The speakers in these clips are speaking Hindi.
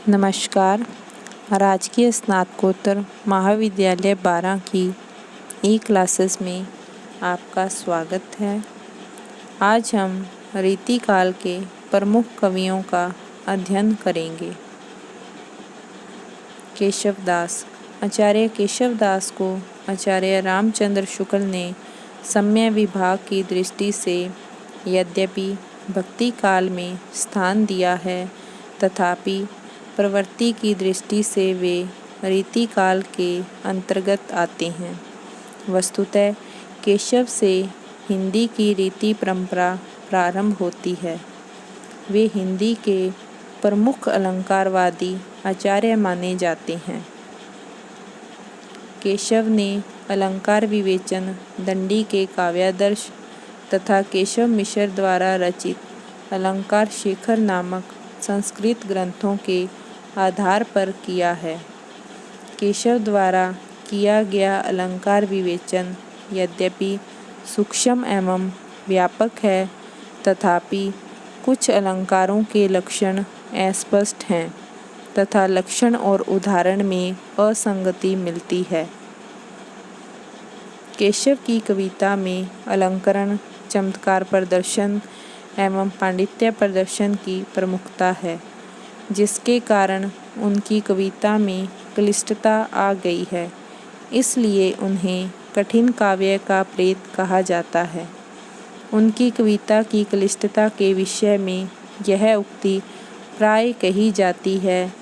नमस्कार। राजकीय स्नातकोत्तर महाविद्यालय 12 की क्लासेस में आपका स्वागत है। आज हम रीतिकाल के प्रमुख कवियों का अध्ययन करेंगे। केशवदास। आचार्य केशवदास को आचार्य रामचंद्र शुक्ल ने सम्य विभाग की दृष्टि से यद्यपि भक्ति काल में स्थान दिया है, तथापि प्रवृत्ति की दृष्टि से वे रीतिकाल के अंतर्गत आते हैं। वस्तुतः केशव से हिंदी की रीति परंपरा प्रारंभ होती है। वे हिंदी के प्रमुख अलंकारवादी आचार्य माने जाते हैं। केशव ने अलंकार विवेचन, दंडी के काव्यादर्श तथा केशव मिश्र द्वारा रचित अलंकार शेखर नामक संस्कृत ग्रंथों के आधार पर किया है। केशव द्वारा किया गया अलंकार विवेचन यद्यपि सूक्ष्म एवं व्यापक है, तथापि कुछ अलंकारों के लक्षण अस्पष्ट हैं तथा लक्षण और उदाहरण में असंगति मिलती है। केशव की कविता में अलंकरण, चमत्कार प्रदर्शन एवं पांडित्य प्रदर्शन की प्रमुखता है, जिसके कारण उनकी कविता में क्लिष्टता आ गई है। इसलिए उन्हें कठिन काव्य का प्रेत कहा जाता है। उनकी कविता की क्लिष्टता के विषय में यह उक्ति प्राय कही जाती है,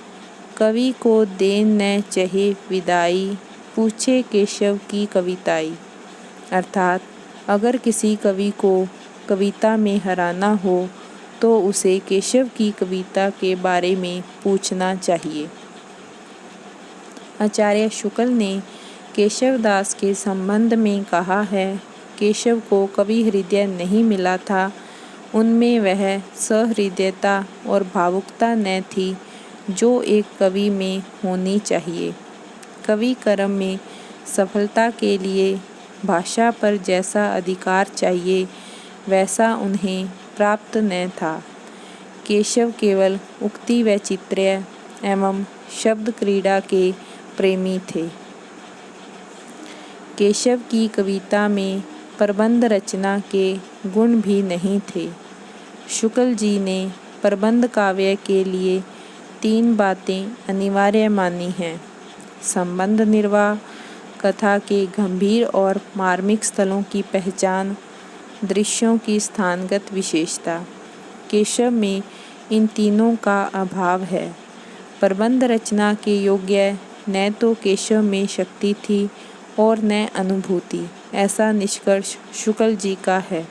कवि को देन न चहे विदाई, पूछे केशव की कविताई। अर्थात अगर किसी कवि को कविता में हराना हो तो उसे केशव की कविता के बारे में पूछना चाहिए। आचार्य शुक्ल ने केशवदास के संबंध में कहा है, केशव को कवि हृदय नहीं मिला था। उनमें वह सहृदयता और भावुकता न थी जो एक कवि में होनी चाहिए। कवि कर्म में सफलता के लिए भाषा पर जैसा अधिकार चाहिए वैसा उन्हें प्राप्त न था। केशव केवल उक्ति वैचित्र्य एवं शब्द क्रीड़ा के प्रेमी थे। केशव की कविता में प्रबंध रचना के गुण भी नहीं थे। शुक्ल जी ने प्रबंध काव्य के लिए 3 बातें अनिवार्य मानी हैं: संबंध निर्वाह, कथा के गंभीर और मार्मिक स्थलों की पहचान, दृश्यों की स्थानगत विशेषता। केशव में इन तीनों का अभाव है। प्रबंध रचना के योग्य न तो केशव में शक्ति थी और न अनुभूति, ऐसा निष्कर्ष शुक्ल जी का है।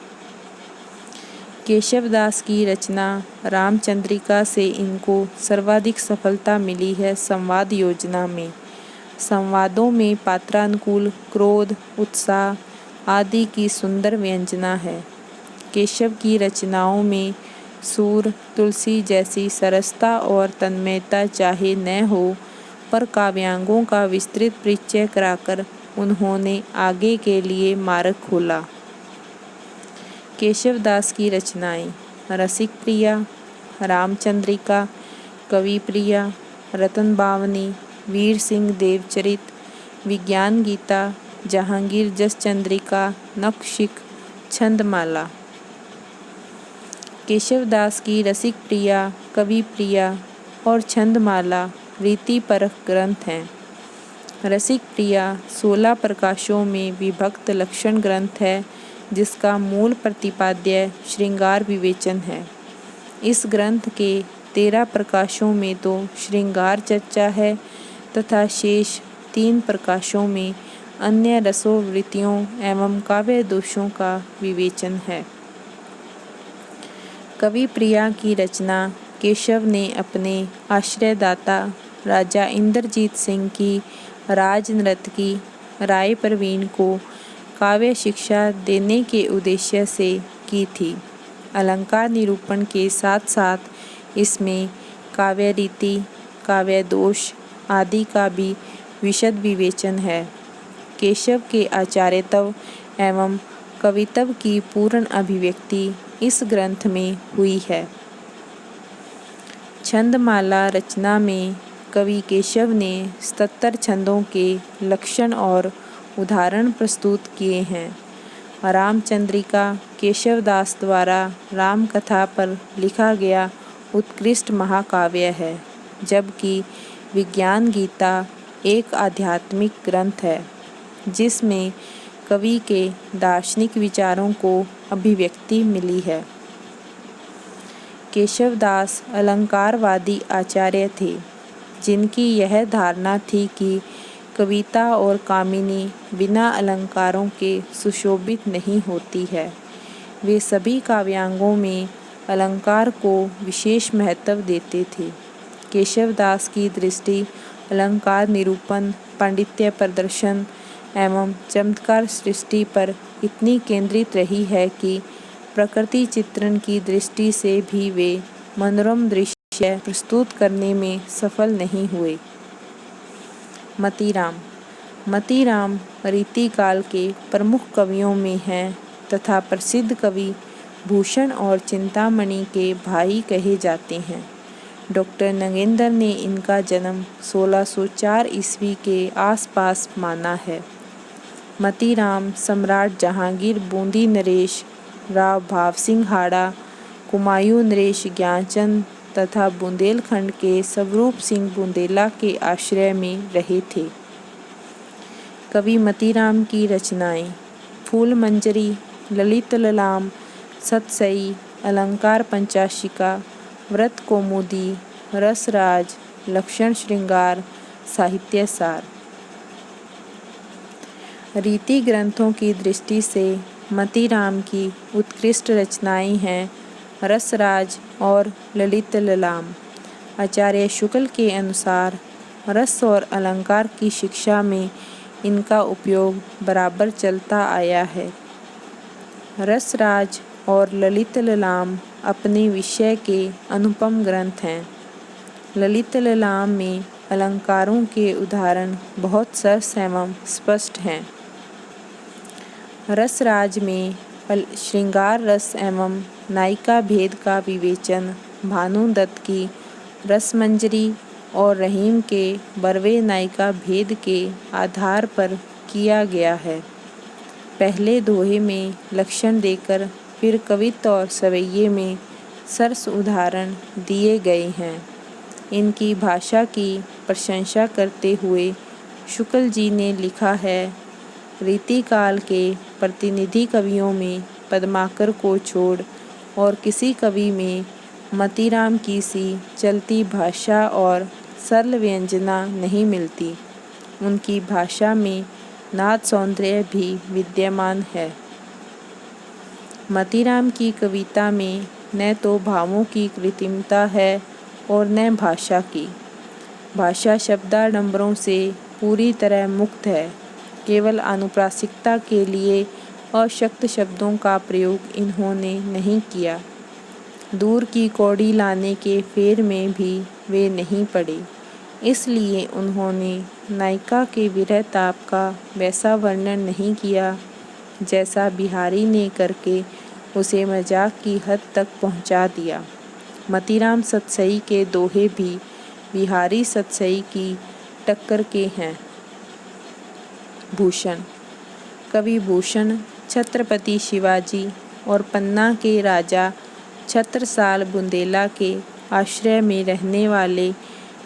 केशवदास की रचना रामचंद्रिका से इनको सर्वाधिक सफलता मिली है। संवाद योजना में संवादों में पात्रानुकूल क्रोध, उत्साह आदि की सुंदर व्यंजना है। केशव की रचनाओं में सूर, तुलसी जैसी सरसता और तन्मयता चाहे न हो, पर काव्यांगों का विस्तृत परिचय कराकर उन्होंने आगे के लिए मार्ग खोला। केशवदास की रचनाएं: रसिक प्रिया, रामचंद्रिका, कवि प्रिया, रतन बावनी, वीर सिंह देवचरित, विज्ञान गीता, जहांगीर जस चंद्रिका, नखशिख, छंदमाला। केशवदास की रसिक प्रिया, कवि प्रिया और छंदमाला रीतिपरक ग्रंथ हैं। रसिक प्रिया 16 प्रकाशों में विभक्त लक्षण ग्रंथ है, जिसका मूल प्रतिपाद्य श्रृंगार विवेचन है। इस ग्रंथ के 13 प्रकाशों में तो श्रृंगार चर्चा है तथा शेष 3 प्रकाशों में अन्य रसोवृत्तियों एवं काव्य दोषों का विवेचन है। कवि प्रिया की रचना केशव ने अपने आश्रयदाता राजा इंद्रजीत सिंह की राजनर्तकी राय प्रवीण को काव्य शिक्षा देने के उद्देश्य से की थी। अलंकार निरूपण के साथ साथ इसमें काव्य रीति, काव्य दोष आदि का भी विशद विवेचन है। केशव के आचार्यत्व एवं कवित्व की पूर्ण अभिव्यक्ति इस ग्रंथ में हुई है। छंदमाला रचना में कवि केशव ने 77 छंदों के लक्षण और उदाहरण प्रस्तुत किए हैं। रामचंद्रिका केशवदास द्वारा राम कथा पर लिखा गया उत्कृष्ट महाकाव्य है, जबकि विज्ञान गीता एक आध्यात्मिक ग्रंथ है जिसमें कवि के दार्शनिक विचारों को अभिव्यक्ति मिली है। केशवदास अलंकारवादी आचार्य थे, जिनकी यह धारणा थी कि कविता और कामिनी बिना अलंकारों के सुशोभित नहीं होती है। वे सभी काव्यांगों में अलंकार को विशेष महत्व देते थे। केशवदास की दृष्टि अलंकार निरूपण, पांडित्य प्रदर्शन एवं चमत्कार सृष्टि पर इतनी केंद्रित रही है कि प्रकृति चित्रण की दृष्टि से भी वे मनोरम दृश्य प्रस्तुत करने में सफल नहीं हुए। मतीराम रीतिकाल के प्रमुख कवियों में हैं तथा प्रसिद्ध कवि भूषण और चिंतामणि के भाई कहे जाते हैं। डॉक्टर नगेंद्र ने इनका जन्म 1604 ईस्वी के आसपास माना है। मतीराम सम्राट जहांगीर, बूंदी नरेश राव भाव सिंह हाड़ा, कुमायूं नरेश ज्ञानचंद तथा बुंदेलखंड के स्वरूप सिंह बुंदेला के आश्रय में रहे थे। कवि मतीराम की रचनाएं फूल मंजरी, ललित ललाम, सतसई, अलंकार पंचाशिका, व्रत कौमुदी, रसराज, लक्षण श्रृंगार, साहित्य सार। रीति ग्रंथों की दृष्टि से मतीराम की उत्कृष्ट रचनाएं हैं रसराज और ललित ललाम। आचार्य शुक्ल के अनुसार रस और अलंकार की शिक्षा में इनका उपयोग बराबर चलता आया है। रसराज और ललित ललाम अपने विषय के अनुपम ग्रंथ हैं। ललित ललाम में अलंकारों के उदाहरण बहुत सरस एवं स्पष्ट हैं। रसराज में श्रृंगार रस एवं नायिका भेद का विवेचन भानुदत्त की रसमंजरी और रहीम के बरवे नायिका भेद के आधार पर किया गया है। पहले दोहे में लक्षण देकर फिर कवित्व और सवैये में सरस उदाहरण दिए गए हैं। इनकी भाषा की प्रशंसा करते हुए शुक्ल जी ने लिखा है, रीतिकाल के प्रतिनिधि कवियों में पद्माकर को छोड़ और किसी कवि में मतीराम की सी चलती भाषा और सरल व्यंजना नहीं मिलती। उनकी भाषा में नाद सौंदर्य भी विद्यमान है। मतीराम की कविता में न तो भावों की कृत्रिमता है और न भाषा की। भाषा शब्दाडंबरों से पूरी तरह मुक्त है। केवल अनुप्रासिकता के लिए अशक्त शब्दों का प्रयोग इन्होंने नहीं किया। दूर की कौड़ी लाने के फेर में भी वे नहीं पड़े। इसलिए उन्होंने नायिका के विरह ताप का वैसा वर्णन नहीं किया जैसा बिहारी ने करके उसे मजाक की हद तक पहुंचा दिया। मतीराम सतसई के दोहे भी बिहारी सतसई की टक्कर के हैं। भूषण कवि भूषण छत्रपति शिवाजी और पन्ना के राजा छत्रसाल बुंदेला के आश्रय में रहने वाले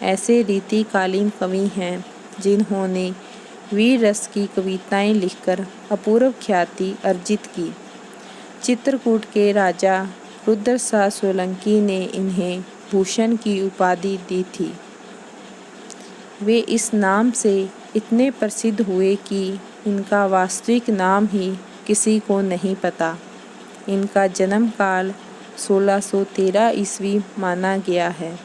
ऐसे रीतिकालीन कवि हैं जिन्होंने वीर रस की कविताएं लिखकर अपूर्व ख्याति अर्जित की। चित्रकूट के राजा रुद्रशाह सोलंकी ने इन्हें भूषण की उपाधि दी थी। वे इस नाम से इतने प्रसिद्ध हुए कि इनका वास्तविक नाम ही किसी को नहीं पता। इनका जन्म काल 1613 ईस्वी माना गया है।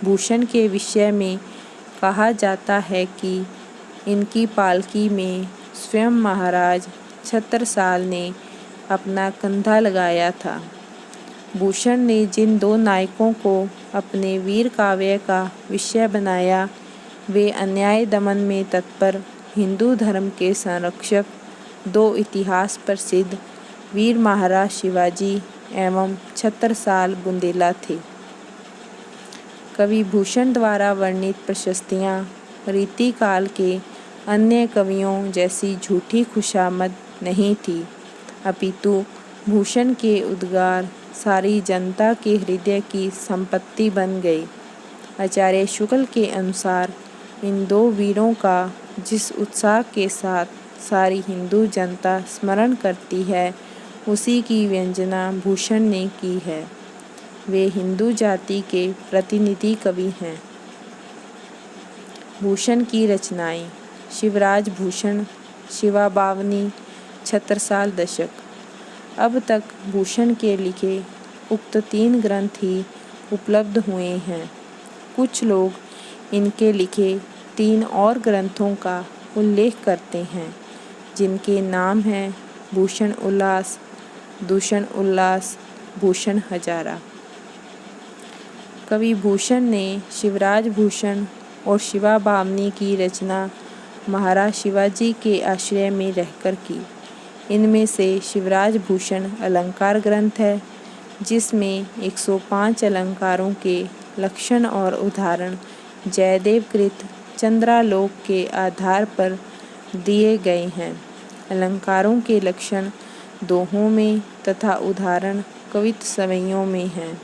भूषण के विषय में कहा जाता है कि इनकी पालकी में स्वयं महाराज छत्रसाल ने अपना कंधा लगाया था। भूषण ने जिन दो नायकों को अपने वीर काव्य का विषय बनाया, वे अन्याय दमन में तत्पर हिंदू धर्म के संरक्षक दो इतिहास प्रसिद्ध वीर महाराज शिवाजी एवं छत्रसाल बुंदेला थे। कवि भूषण द्वारा वर्णित प्रशस्तियाँ रीतिकाल के अन्य कवियों जैसी झूठी खुशामद नहीं थी, अपितु भूषण के उद्गार सारी जनता के हृदय की संपत्ति बन गई। आचार्य शुक्ल के अनुसार इन दो वीरों का जिस उत्साह के साथ सारी हिंदू जनता स्मरण करती है, उसी की व्यंजना भूषण ने की है। वे हिंदू जाति के प्रतिनिधि कवि हैं। भूषण की रचनाएं: शिवराज भूषण, शिवाबावनी, छत्रसाल दशक। अब तक भूषण के लिखे उक्त 3 ग्रंथ ही उपलब्ध हुए हैं। कुछ लोग इनके लिखे 3 और ग्रंथों का उल्लेख करते हैं, जिनके नाम हैं भूषण उल्लास, दूषण उल्लास, भूषण हजारा। कवि भूषण ने शिवराज भूषण और शिवाबावनी की रचना महाराज शिवाजी के आश्रय में रहकर की। इनमें से शिवराज भूषण अलंकार ग्रंथ है, जिसमें 105 अलंकारों के लक्षण और उदाहरण जयदेव कृत चंद्रालोक के आधार पर दिए गए हैं। अलंकारों के लक्षण दोहों में तथा उदाहरण कवित्त सवैयों में हैं।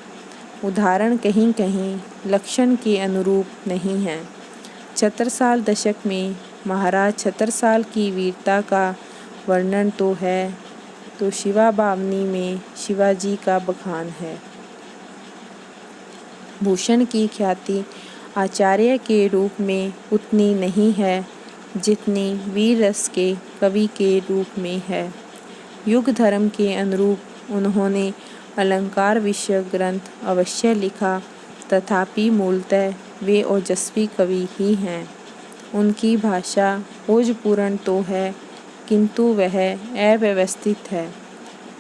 उदाहरण कहीं कहीं लक्षण के अनुरूप नहीं हैं। छत्रसाल दशक में महाराज छत्रसाल की वीरता का वर्णन तो है, तो शिवाबावनी में शिवाजी का बखान है। भूषण की ख्याति आचार्य के रूप में उतनी नहीं है जितनी वीर रस के कवि के रूप में है। युग धर्म के अनुरूप उन्होंने अलंकार विषयक ग्रंथ अवश्य लिखा, तथापि मूलतः वे ओजस्वी कवि ही हैं। उनकी भाषा ओजपूर्ण तो है, किंतु वह अव्यवस्थित है।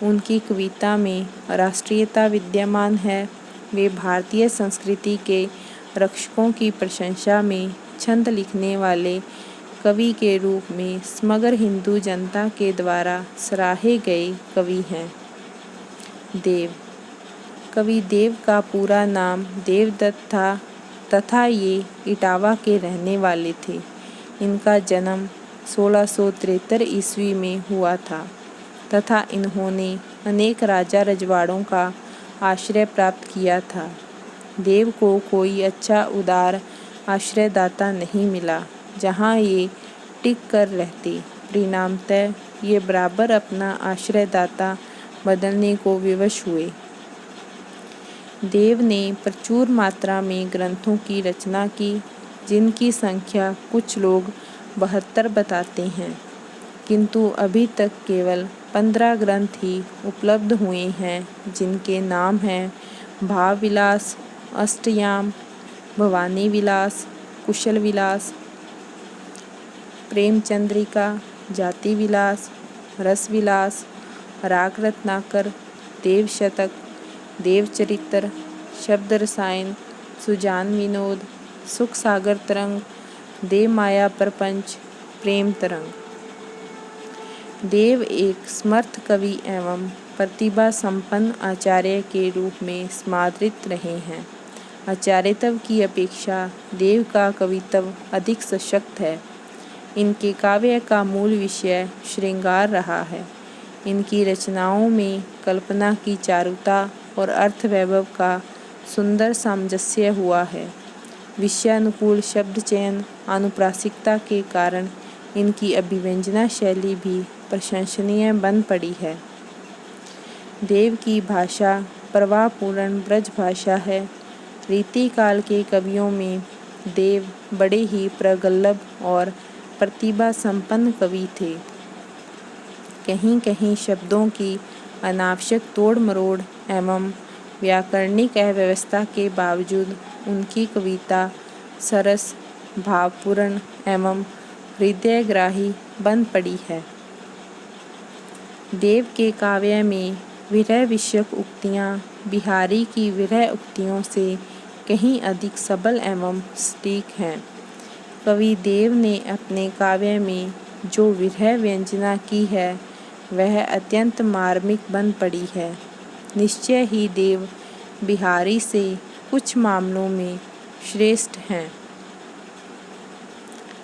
उनकी कविता में राष्ट्रीयता विद्यमान है। वे भारतीय संस्कृति के रक्षकों की प्रशंसा में छंद लिखने वाले कवि के रूप में समग्र हिंदू जनता के द्वारा सराहे गए कवि हैं। देव। कवि देव का पूरा नाम देवदत्त था तथा ये इटावा के रहने वाले थे। इनका जन्म 1673 ईस्वी में हुआ था तथा इन्होंने अनेक राजा रजवाड़ों का आश्रय प्राप्त किया था। देव को कोई अच्छा उदार आश्रयदाता नहीं मिला जहाँ ये टिक कर रहते। परिणामतः ये बराबर अपना आश्रयदाता बदलने को विवश हुए। देव ने प्रचुर मात्रा में ग्रंथों की रचना की, जिनकी संख्या कुछ लोग 72 बताते हैं, किंतु अभी तक केवल 15 ग्रंथ ही उपलब्ध हुए हैं, जिनके नाम हैं भाव विलास, अष्टयाम, भवानी विलास, कुशल विलास, प्रेम चंद्रिका, जाति विलास, रस विलास, राग रत्नाकर, देव शतक, देव चरित्र, शब्द रसायन, सुजान विनोद, सुख सागर तरंग, देव माया प्रपंच, प्रेम तरंग। देव एक समर्थ कवि एवं प्रतिभा संपन्न आचार्य के रूप में स्मादृत रहे हैं। आचार्यत्व की अपेक्षा देव का कवित्व अधिक सशक्त है। इनके काव्य का मूल विषय श्रृंगार रहा है। इनकी रचनाओं में कल्पना की चारुता और अर्थ वैभव का सुंदर सामंजस्य हुआ है। विषयानुकूल शब्द चयन, अनुप्रासिकता के कारण इनकी अभिव्यंजना शैली भी प्रशंसनीय बन पड़ी है। देव की भाषा प्रवाहपूर्ण ब्रज भाषा है। रीतिकाल के कवियों में देव बड़े ही प्रगल्भ और प्रतिभा संपन्न कवि थे। कहीं कहीं शब्दों की अनावश्यक तोड़ मरोड़ एवं व्याकरणिक अव्यवस्था के बावजूद उनकी कविता सरस, भावपूर्ण एवं हृदयग्राही बन पड़ी है। देव के काव्य में विरह विषयक उक्तियाँ बिहारी की विरह उक्तियों से कहीं अधिक सबल एवं सटीक हैं। कवि देव ने अपने काव्य में जो विरह व्यंजना की है, वह अत्यंत मार्मिक बन पड़ी है। निश्चय ही देव बिहारी से कुछ मामलों में श्रेष्ठ हैं।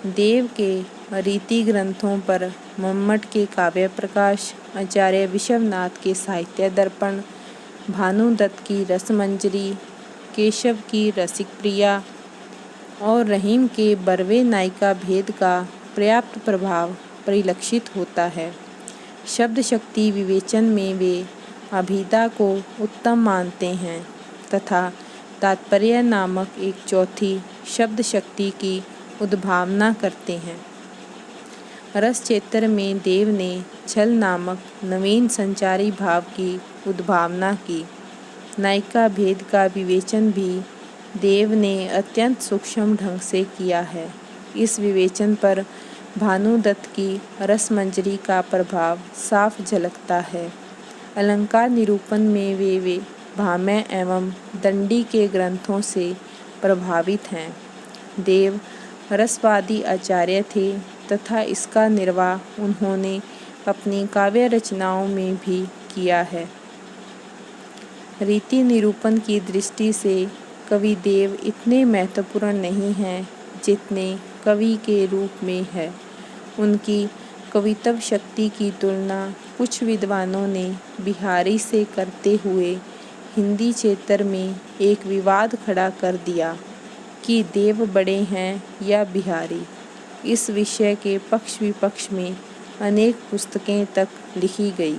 देव के रीति ग्रंथों पर मम्मट के काव्य प्रकाश, आचार्य विश्वनाथ के साहित्य दर्पण, भानुदत्त की रसमंजरी, केशव की रसिक प्रिया और रहीम के बरवे नायिका भेद का पर्याप्त प्रभाव परिलक्षित होता है। शब्द शक्ति विवेचन में वे अभिधा को उत्तम मानते हैं तथा तात्पर्य नामक एक चौथी शब्द शक्ति की उद्भावना करते हैं। रस क्षेत्र में देव ने छल नामक नवीन संचारी भाव की उद्भावना की। नायिका भेद का विवेचन भी देव ने अत्यंत सूक्ष्म ढंग से किया है। इस विवेचन पर भानुदत्त की रसमंजरी का प्रभाव साफ झलकता है। अलंकार निरूपण में वे भामह एवं दंडी के ग्रंथों से प्रभावित हैं। देव रसवादी आचार्य थे तथा इसका निर्वाह उन्होंने अपनी काव्य रचनाओं में भी किया है। रीति निरूपण की दृष्टि से कवि देव इतने महत्वपूर्ण नहीं हैं जितने कवि के रूप में है। उनकी कवित्व शक्ति की तुलना कुछ विद्वानों ने बिहारी से करते हुए हिंदी क्षेत्र में एक विवाद खड़ा कर दिया कि देव बड़े हैं या बिहारी। इस विषय के पक्ष विपक्ष में अनेक पुस्तकें तक लिखी गई।